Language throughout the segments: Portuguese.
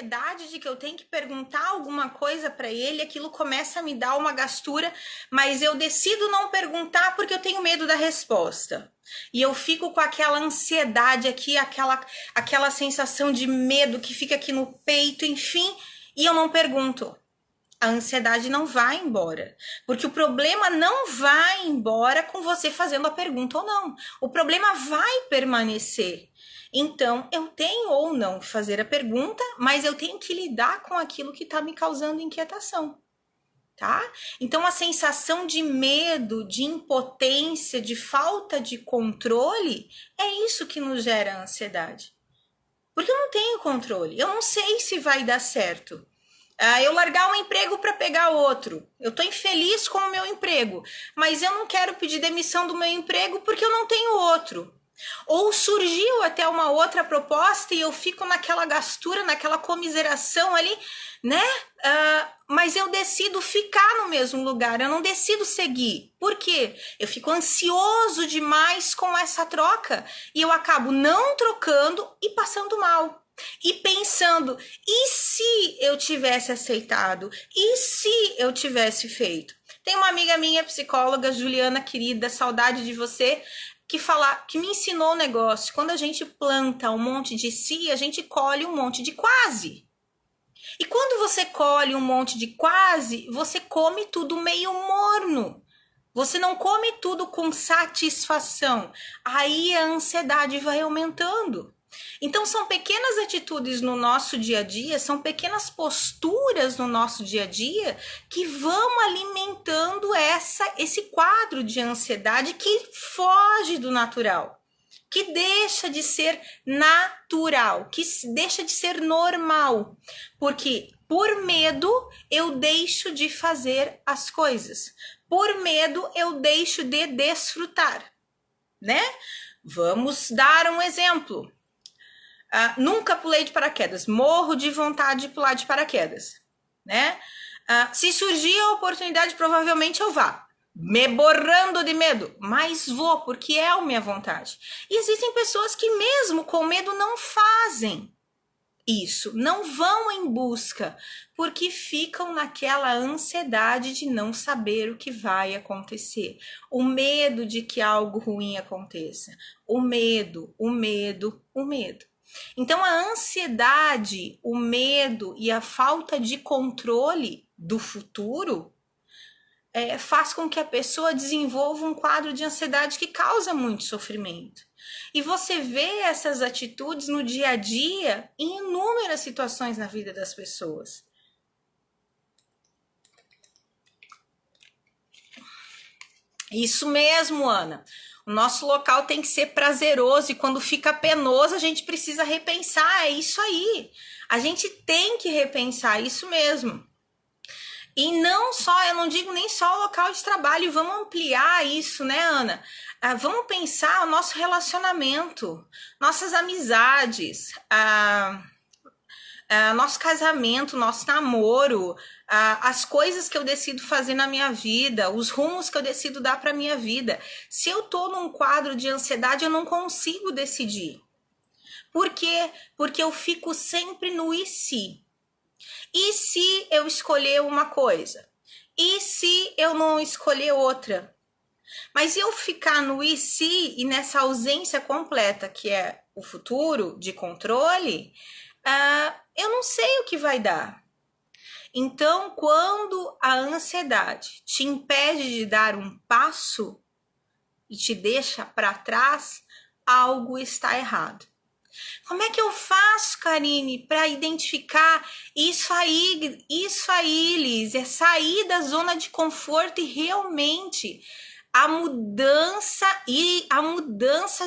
ansiedade de que eu tenho que perguntar alguma coisa para ele, aquilo começa a me dar uma gastura, mas eu decido não perguntar porque eu tenho medo da resposta. E eu fico com aquela ansiedade aqui, aquela sensação de medo que fica aqui no peito, enfim, e eu não pergunto. A ansiedade não vai embora, porque o problema não vai embora com você fazendo a pergunta ou não. O problema vai permanecer. Então, eu tenho ou não que fazer a pergunta, mas eu tenho que lidar com aquilo que está me causando inquietação, tá? Então, a sensação de medo, de impotência, de falta de controle, é isso que nos gera ansiedade. Porque eu não tenho controle, eu não sei se vai dar certo. Eu largar um emprego para pegar outro. Eu tô infeliz com o meu emprego, mas eu não quero pedir demissão do meu emprego porque eu não tenho outro. Ou surgiu até uma outra proposta e eu fico naquela gastura, naquela comiseração ali, né? Mas eu decido ficar no mesmo lugar, eu não decido seguir. Por quê? Eu fico ansioso demais com essa troca e eu acabo não trocando e passando mal. E pensando, e se eu tivesse aceitado? E se eu tivesse feito? Tem uma amiga minha, psicóloga, Juliana, querida, saudade de você, que me ensinou um negócio. Quando a gente planta um monte de si, a gente colhe um monte de quase. E quando você colhe um monte de quase, você come tudo meio morno. Você não come tudo com satisfação. Aí a ansiedade vai aumentando. Então, são pequenas atitudes no nosso dia a dia, são pequenas posturas no nosso dia a dia que vão alimentando esse quadro de ansiedade que foge do natural, que deixa de ser natural, que deixa de ser normal, porque por medo eu deixo de fazer as coisas, por medo eu deixo de desfrutar, né? Vamos dar um exemplo. Nunca pulei de paraquedas, morro de vontade de pular de paraquedas, né? Se surgir a oportunidade, provavelmente eu vá, me borrando de medo, mas vou, porque é a minha vontade. E existem pessoas que mesmo com medo não fazem isso, não vão em busca, porque ficam naquela ansiedade de não saber o que vai acontecer, o medo de que algo ruim aconteça, o medo. Então, a ansiedade, o medo e a falta de controle do futuro faz com que a pessoa desenvolva um quadro de ansiedade que causa muito sofrimento. E você vê essas atitudes no dia a dia em inúmeras situações na vida das pessoas. Isso mesmo, Ana. O nosso local tem que ser prazeroso e quando fica penoso a gente precisa repensar, é isso aí. A gente tem que repensar, isso mesmo. E não só, eu não digo nem só o local de trabalho, vamos ampliar isso, né, Ana? Vamos pensar o nosso relacionamento, nossas amizades, nosso casamento, nosso namoro, as coisas que eu decido fazer na minha vida, os rumos que eu decido dar para minha vida. Se eu tô num quadro de ansiedade, eu não consigo decidir. Por quê? Porque eu fico sempre no e se. E se eu escolher uma coisa? E se eu não escolher outra? Mas eu ficar no e se e nessa ausência completa, que é o futuro de controle, eu não sei o que vai dar. Então, quando a ansiedade te impede de dar um passo e te deixa para trás, algo está errado. Como é que eu faço, Karine, para identificar isso aí, Liz? É sair da zona de conforto e realmente a mudança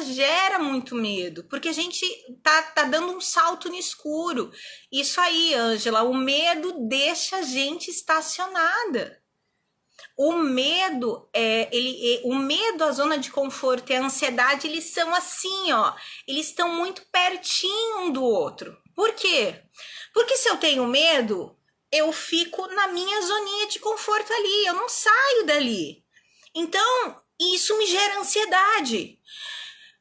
gera muito medo, porque a gente tá dando um salto no escuro. Isso aí, Ângela, o medo deixa a gente estacionada. O medo, a zona de conforto e a ansiedade, eles são assim, ó, eles estão muito pertinho um do outro. Por quê? Porque se eu tenho medo, eu fico na minha zoninha de conforto ali, eu não saio dali. Então, isso me gera ansiedade.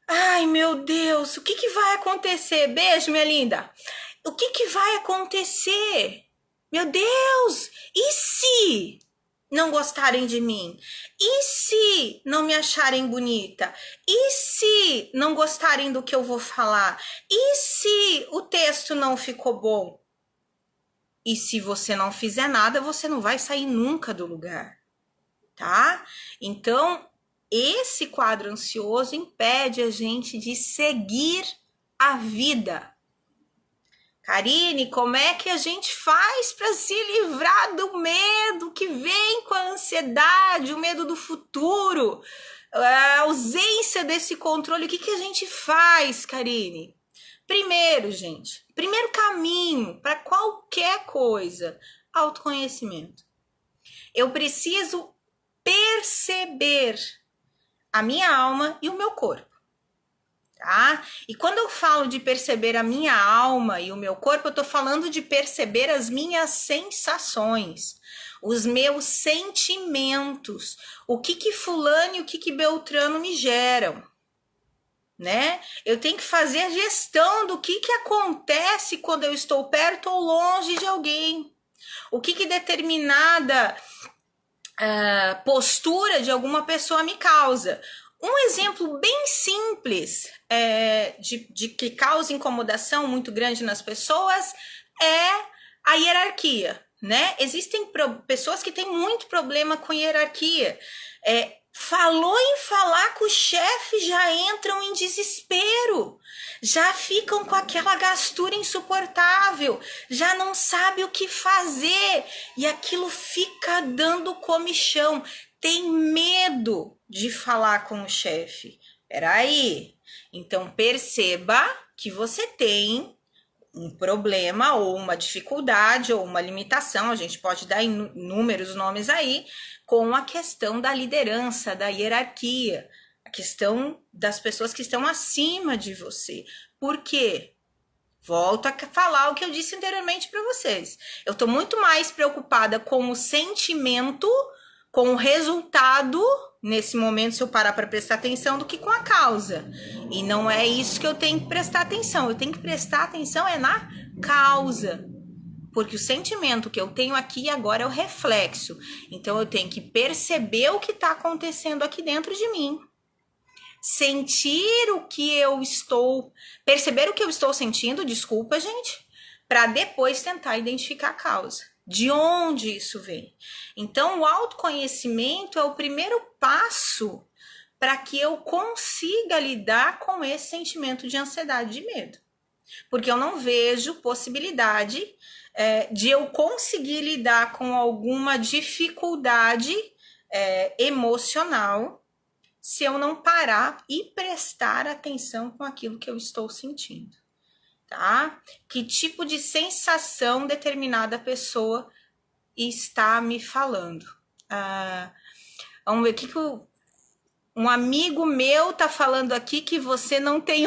Ai, meu Deus, o que vai acontecer? Beijo, minha linda. O que que vai acontecer? Meu Deus, e se não gostarem de mim? E se não me acharem bonita? E se não gostarem do que eu vou falar? E se o texto não ficou bom? E se você não fizer nada, você não vai sair nunca do lugar, tá? Então, esse quadro ansioso impede a gente de seguir a vida. Karine, como é que a gente faz para se livrar do medo que vem com a ansiedade, o medo do futuro, a ausência desse controle? O que a gente faz, Karine? Primeiro, gente, primeiro caminho para qualquer coisa, autoconhecimento. Eu preciso perceber a minha alma e o meu corpo. Tá? E quando eu falo de perceber a minha alma e o meu corpo, eu tô falando de perceber as minhas sensações, os meus sentimentos, o que fulano e o que Beltrano me geram, né? Eu tenho que fazer a gestão do que acontece quando eu estou perto ou longe de alguém, o que determinada postura de alguma pessoa me causa. Um exemplo bem simples de que causa incomodação muito grande nas pessoas é a hierarquia, né? Existem pessoas que têm muito problema com hierarquia. Falou em falar com o chefe, já entram em desespero, já ficam com aquela gastura insuportável, já não sabe o que fazer e aquilo fica dando comichão. Tem medo de falar com o chefe. Peraí. Então, perceba que você tem um problema ou uma dificuldade ou uma limitação, a gente pode dar inúmeros nomes aí, com a questão da liderança, da hierarquia, a questão das pessoas que estão acima de você. Por quê? Volto a falar o que eu disse anteriormente para vocês. Eu estou muito mais preocupada com o sentimento, com o resultado, nesse momento, se eu parar para prestar atenção, do que com a causa. E não é isso que eu tenho que prestar atenção. Eu tenho que prestar atenção na causa. Porque o sentimento que eu tenho aqui agora é o reflexo. Então, eu tenho que perceber o que está acontecendo aqui dentro de mim. Sentir o que eu estou... Perceber o que eu estou sentindo, desculpa, gente, para depois tentar identificar a causa. De onde isso vem? Então, o autoconhecimento é o primeiro passo para que eu consiga lidar com esse sentimento de ansiedade, de medo. Porque eu não vejo possibilidade de eu conseguir lidar com alguma dificuldade emocional se eu não parar e prestar atenção com aquilo que eu estou sentindo. Tá? Que tipo de sensação determinada pessoa está me falando? Vamos ver o que um amigo meu tá falando aqui que você não tem.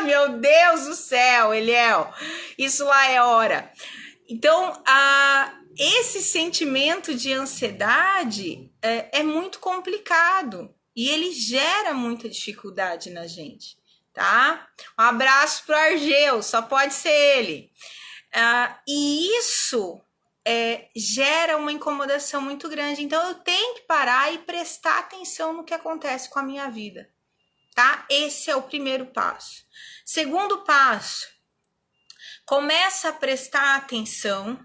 Meu Deus do céu, Eliel, isso lá é hora. Então, esse sentimento de ansiedade é muito complicado e ele gera muita dificuldade na gente. Tá? Um abraço pro Argeu, só pode ser ele. E isso gera uma incomodação muito grande. Então, eu tenho que parar e prestar atenção no que acontece com a minha vida. Tá? Esse é o primeiro passo. Segundo passo, começa a prestar atenção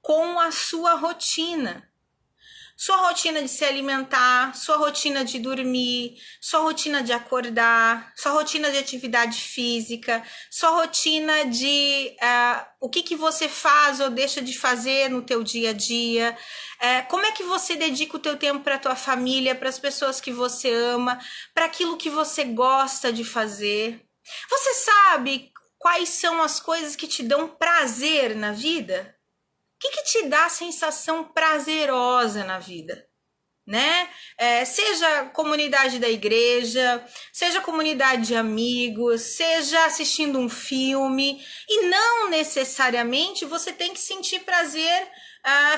com a sua rotina. Sua rotina de se alimentar, sua rotina de dormir, sua rotina de acordar, sua rotina de atividade física, sua rotina de o que você faz ou deixa de fazer no teu dia a dia, como é que você dedica o teu tempo para a tua família, para as pessoas que você ama, para aquilo que você gosta de fazer. Você sabe quais são as coisas que te dão prazer na vida? O que te dá sensação prazerosa na vida, né? Seja comunidade da igreja, seja comunidade de amigos, seja assistindo um filme, e não necessariamente você tem que sentir prazer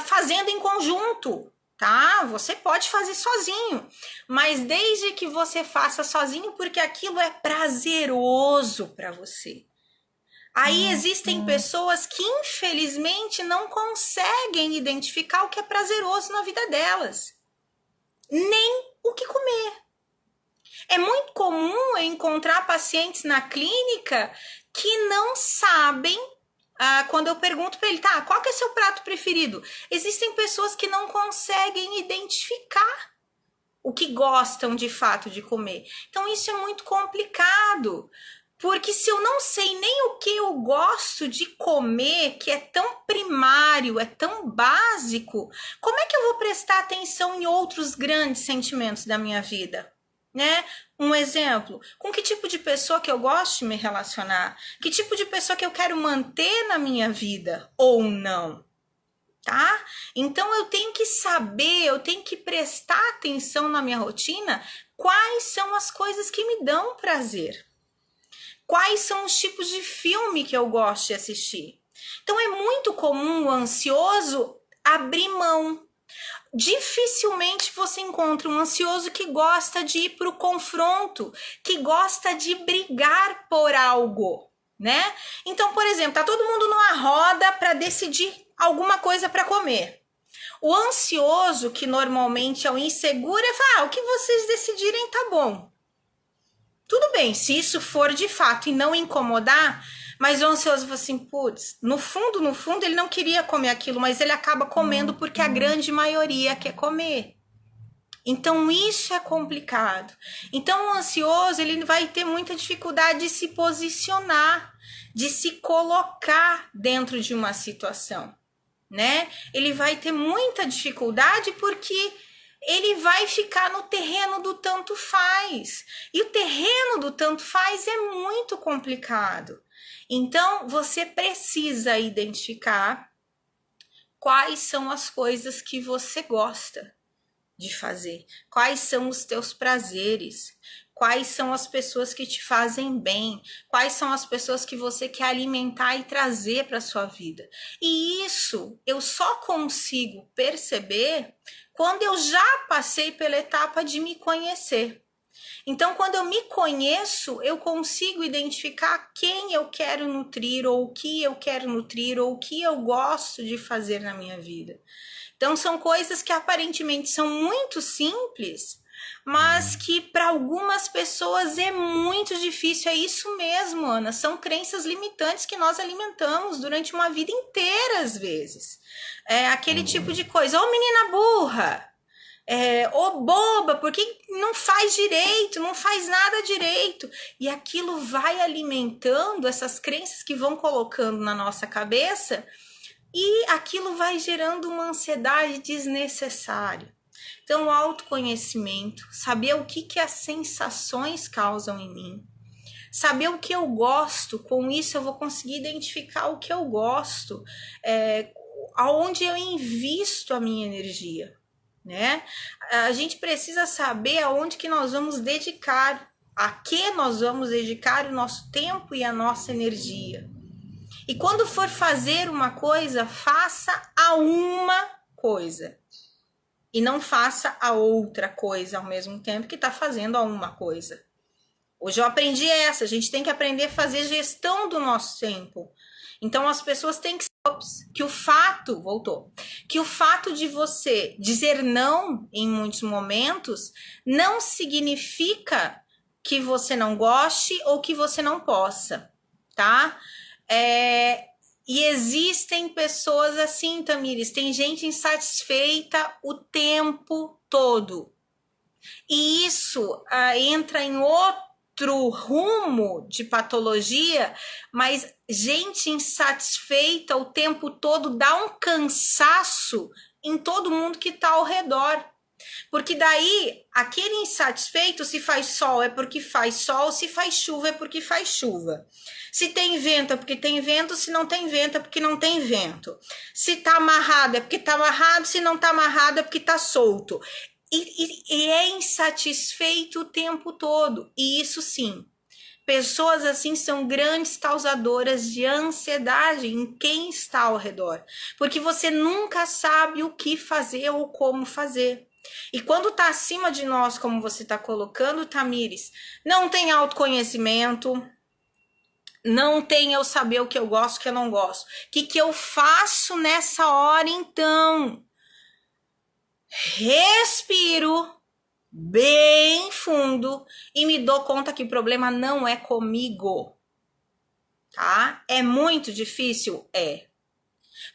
fazendo em conjunto, tá? Você pode fazer sozinho, mas desde que você faça sozinho, porque aquilo é prazeroso para você. Aí existem pessoas que infelizmente não conseguem identificar o que é prazeroso na vida delas, nem o que comer. É muito comum eu encontrar pacientes na clínica que não sabem. Quando eu pergunto para ele, tá, qual que é seu prato preferido? Existem pessoas que não conseguem identificar o que gostam de fato de comer. Então isso é muito complicado, porque se eu não sei nem o que eu gosto de comer, que é tão primário, é tão básico, como é que eu vou prestar atenção em outros grandes sentimentos da minha vida? Né? Um exemplo, com que tipo de pessoa que eu gosto de me relacionar? Que tipo de pessoa que eu quero manter na minha vida ou não? Tá? Então eu tenho que saber, eu tenho que prestar atenção na minha rotina, quais são as coisas que me dão prazer. Quais são os tipos de filme que eu gosto de assistir? Então é muito comum o ansioso abrir mão. Dificilmente você encontra um ansioso que gosta de ir para o confronto, que gosta de brigar por algo, né? Então, por exemplo, tá todo mundo numa roda para decidir alguma coisa para comer. O ansioso, que normalmente é o inseguro, fala: o que vocês decidirem tá bom. Tudo bem, se isso for de fato e não incomodar, mas o ansioso fala assim, putz, no fundo, ele não queria comer aquilo, mas ele acaba comendo porque a grande maioria quer comer. Então, isso é complicado. Então, o ansioso, ele vai ter muita dificuldade de se posicionar, de se colocar dentro de uma situação, né? Ele vai ter muita dificuldade porque ele vai ficar no terreno do tanto faz. E o terreno do tanto faz é muito complicado. Então, você precisa identificar quais são as coisas que você gosta de fazer, quais são os teus prazeres, quais são as pessoas que te fazem bem, quais são as pessoas que você quer alimentar e trazer para sua vida. E isso eu só consigo perceber quando eu já passei pela etapa de me conhecer. Então, quando eu me conheço, eu consigo identificar quem eu quero nutrir, ou o que eu quero nutrir, ou o que eu gosto de fazer na minha vida. Então, são coisas que aparentemente são muito simples, mas que para algumas pessoas é muito difícil. É isso mesmo, Ana. São crenças limitantes que nós alimentamos durante uma vida inteira, às vezes. É aquele tipo de coisa. Ô, menina burra! Ô boba, porque não faz direito, não faz nada direito. E aquilo vai alimentando essas crenças que vão colocando na nossa cabeça e aquilo vai gerando uma ansiedade desnecessária. Então, o autoconhecimento, saber o que as sensações causam em mim, saber o que eu gosto, com isso eu vou conseguir identificar o que eu gosto, aonde eu invisto a minha energia, né? A gente precisa saber aonde que nós vamos dedicar, a que nós vamos dedicar o nosso tempo e a nossa energia. E quando for fazer uma coisa, faça a uma coisa. E não faça a outra coisa ao mesmo tempo que está fazendo a uma coisa. Hoje eu aprendi essa, a gente tem que aprender a fazer gestão do nosso tempo. Então as pessoas têm que que o fato de você dizer não em muitos momentos não significa que você não goste ou que você não possa, tá? E existem pessoas assim, Tamires, tem gente insatisfeita o tempo todo. E isso entra em outro rumo de patologia, mas gente insatisfeita o tempo todo dá um cansaço em todo mundo que está ao redor. Porque daí, aquele insatisfeito, se faz sol é porque faz sol, se faz chuva é porque faz chuva. Se tem vento é porque tem vento, se não tem vento é porque não tem vento. Se tá amarrado é porque tá amarrado, se não tá amarrado é porque tá solto. E é insatisfeito o tempo todo. E isso sim, pessoas assim são grandes causadoras de ansiedade em quem está ao redor. Porque você nunca sabe o que fazer ou como fazer. E quando está acima de nós, como você está colocando, Tamires, não tem autoconhecimento, não tem eu saber o que eu gosto, o que eu não gosto. O que eu faço nessa hora, então? Respiro bem fundo e me dou conta que o problema não é comigo, tá? É muito difícil? É.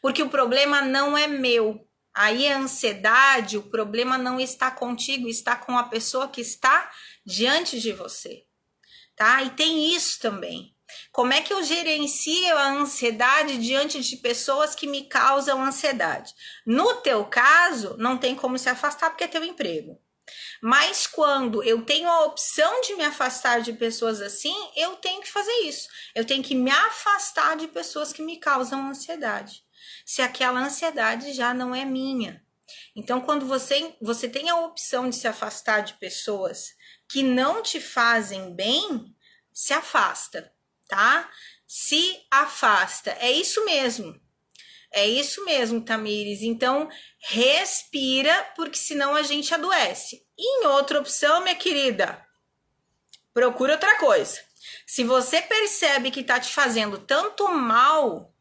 Porque o problema não é meu. Aí a ansiedade, o problema não está contigo, está com a pessoa que está diante de você, tá? E tem isso também. Como é que eu gerencio a ansiedade diante de pessoas que me causam ansiedade? No teu caso, não tem como se afastar porque é teu emprego. Mas quando eu tenho a opção de me afastar de pessoas assim, eu tenho que fazer isso. Eu tenho que me afastar de pessoas que me causam ansiedade. Se aquela ansiedade já não é minha. Então, quando você tem a opção de se afastar de pessoas que não te fazem bem, se afasta, tá? Se afasta. É isso mesmo. É isso mesmo, Tamires. Então, respira, porque senão a gente adoece. E em outra opção, minha querida, procura outra coisa. Se você percebe que tá te fazendo tanto mal,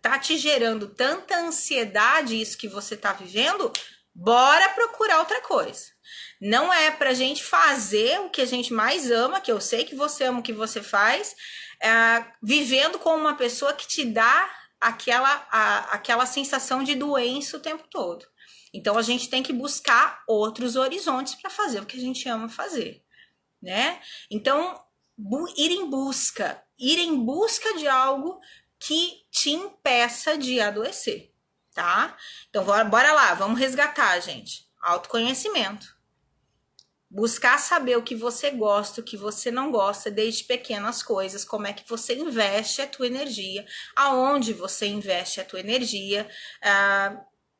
tá te gerando tanta ansiedade, isso que você tá vivendo, bora procurar outra coisa. Não é pra gente fazer o que a gente mais ama, que eu sei que você ama o que você faz, vivendo com uma pessoa que te dá aquela sensação de doença o tempo todo. Então a gente tem que buscar outros horizontes para fazer o que a gente ama fazer, né? Então ir em busca de algo que te impeça de adoecer, tá? Então bora lá, vamos resgatar, gente. Autoconhecimento. Buscar saber o que você gosta, o que você não gosta, desde pequenas coisas, como é que você investe a tua energia, aonde você investe a tua energia.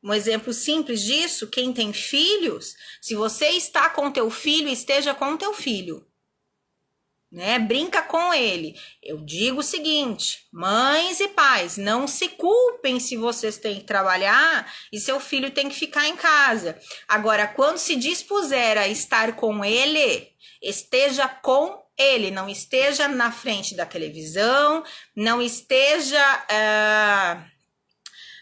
Um exemplo simples disso, quem tem filhos, se você está com teu filho, esteja com teu filho, né? Brinca com ele. Eu digo o seguinte, mães e pais, não se culpem se vocês têm que trabalhar e seu filho tem que ficar em casa. Agora, quando se dispuser a estar com ele, esteja com ele, não esteja na frente da televisão, não esteja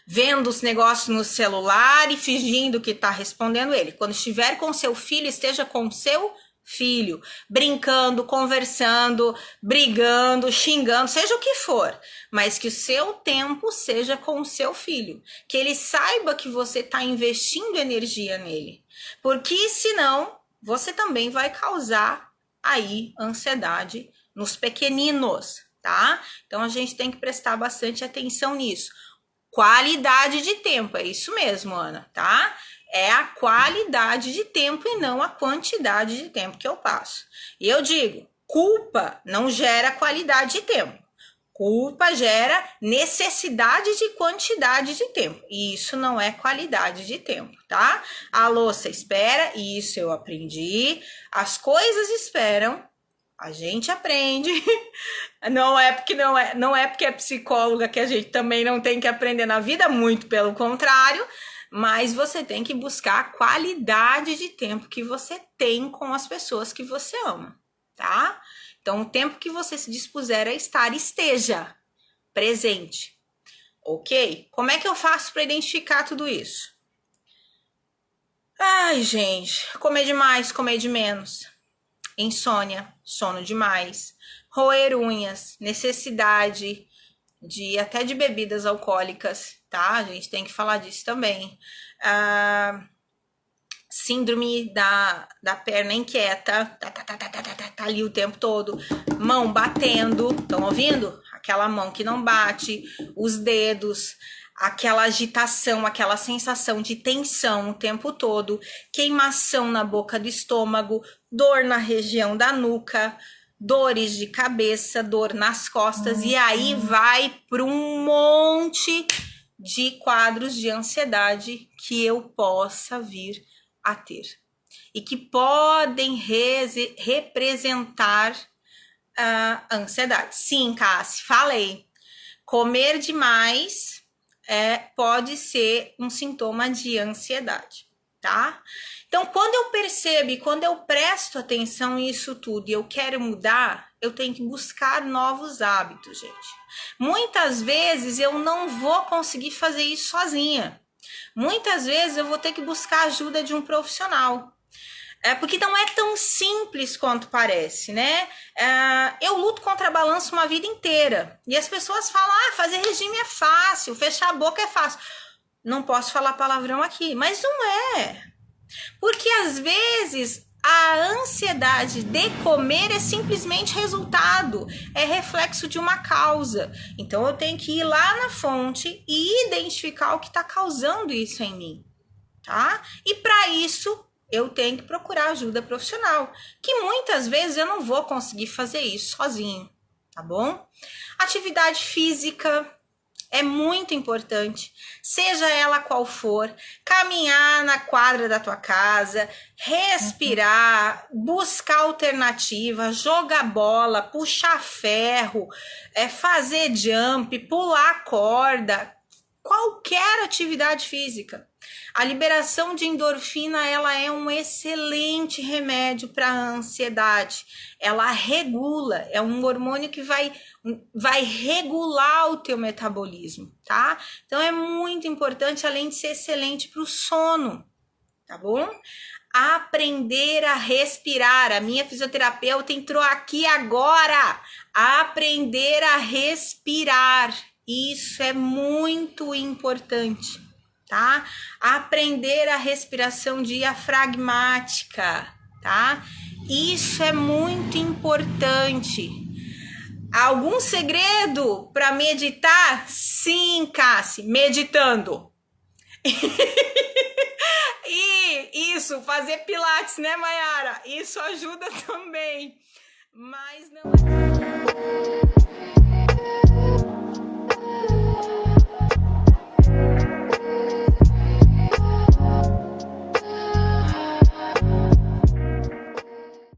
vendo os negócios no celular e fingindo que está respondendo ele. Quando estiver com seu filho, esteja com seu filho, brincando, conversando, brigando, xingando, seja o que for, mas que o seu tempo seja com o seu filho, que ele saiba que você está investindo energia nele, porque senão você também vai causar aí ansiedade nos pequeninos, tá? Então a gente tem que prestar bastante atenção nisso. Qualidade de tempo, é isso mesmo, Ana, tá? É a qualidade de tempo e não a quantidade de tempo que eu passo. E eu digo, culpa não gera qualidade de tempo. Culpa gera necessidade de quantidade de tempo. E isso não é qualidade de tempo, tá? A louça espera, isso eu aprendi. As coisas esperam, a gente aprende. Não é porque é psicóloga que a gente também não tem que aprender na vida, muito pelo contrário. Mas você tem que buscar a qualidade de tempo que você tem com as pessoas que você ama, tá? Então, o tempo que você se dispuser a estar, esteja presente, ok? Como é que eu faço para identificar tudo isso? Ai, gente, comer demais, comer de menos, insônia, sono demais, roer unhas, necessidade até de bebidas alcoólicas, tá? A gente tem que falar disso também. Síndrome da perna inquieta, tá ali o tempo todo. Mão batendo, estão ouvindo? Aquela mão que não bate, os dedos, aquela agitação, aquela sensação de tensão o tempo todo, queimação na boca do estômago, dor na região da nuca, dores de cabeça, dor nas costas, e aí vai para um monte de quadros de ansiedade que eu possa vir a ter e que podem representar a ansiedade. Sim, Cassi, falei. Comer demais pode ser um sintoma de ansiedade, tá? Então, quando eu percebo e quando eu presto atenção nisso tudo e eu quero mudar, eu tenho que buscar novos hábitos, gente. Muitas vezes eu não vou conseguir fazer isso sozinha. Muitas vezes eu vou ter que buscar a ajuda de um profissional. Porque não é tão simples quanto parece, né? Eu luto contra balanço uma vida inteira. E as pessoas falam, fazer regime é fácil, fechar a boca é fácil. Não posso falar palavrão aqui, mas não é. Porque às vezes a ansiedade de comer é simplesmente resultado, é reflexo de uma causa. Então eu tenho que ir lá na fonte e identificar o que está causando isso em mim, tá? E para isso eu tenho que procurar ajuda profissional, que muitas vezes eu não vou conseguir fazer isso sozinho, tá bom? Atividade física é muito importante, seja ela qual for, caminhar na quadra da tua casa, respirar, buscar alternativa, jogar bola, puxar ferro, fazer jump, pular corda, qualquer atividade física. A liberação de endorfina, ela é um excelente remédio para a ansiedade. Ela regula, é um hormônio que vai regular o teu metabolismo, tá? Então é muito importante, além de ser excelente para o sono, tá bom? Aprender a respirar. A minha fisioterapeuta entrou aqui agora. Aprender a respirar. Isso é muito importante, tá? Aprender a respiração diafragmática, tá? Isso é muito importante. Algum segredo para meditar? Sim, Cassi, meditando. E isso, fazer pilates, né, Mayara? Isso ajuda também. Mas não é...